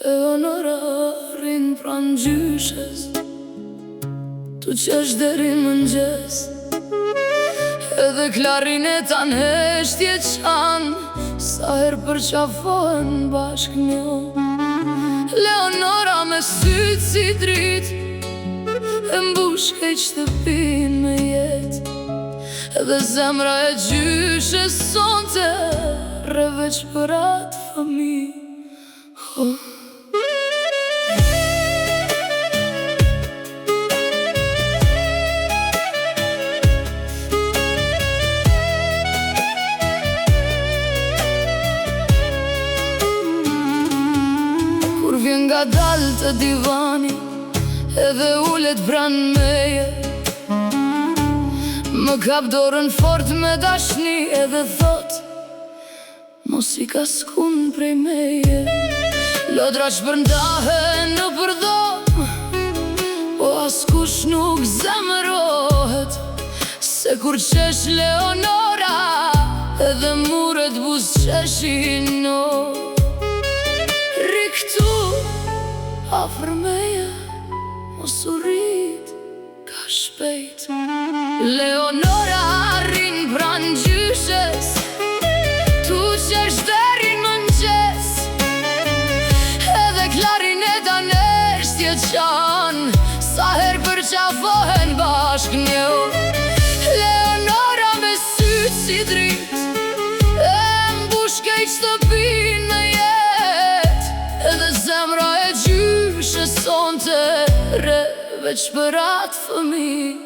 Leonora rinë pranë gjyshes, tu qesh deri mëngjes, edhe klarineta n'heshtje qanë, sa herë përqafohen bashk një. Leonora me sytë si dritë, e mbush keq shtëpinë me jetë, edhe zemra e gjyshes sonte re veç për atë fëmijë. Kur vjen nga dalë të divani, edhe ullet pranë meje, më kap dorën fort me dashni, edhe thot mos i ka skun prej meje. Lodra shpërndahen në përdom, po askush nuk zemërohet, se kur qesh Leonora, edhe muret buzëqeshin no. Ri këtu, afër meje, mos u rrit ka shpejt. Leonora rinë pranë gjyshes, tu qesh deri mëngjes, edhe klarineta n'heshtje qanë, sa herë përqafohen bashk një. Leonora me sytë si dritë, e mbush keq shtëpinë me jetë, edhe zemra e gjyshes sonte re veç për atë fëmijë.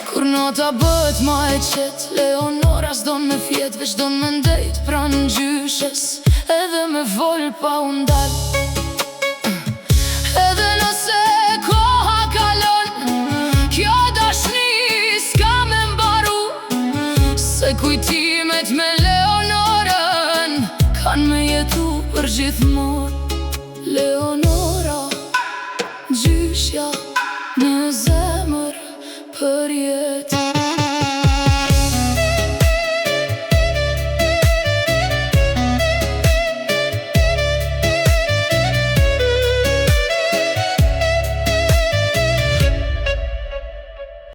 Kur nota bët ma e qetë, Leonora s'don me fjet, veç don me ndejt pranë gjyshes, edhe me vol pa undal. Edhe nëse koha kalon, kjo dashni s'ka me mbaru, se kujtimet me Leonorën kan me jetu për gjithmonë. Leonora, gjyshja në zemër për jetë.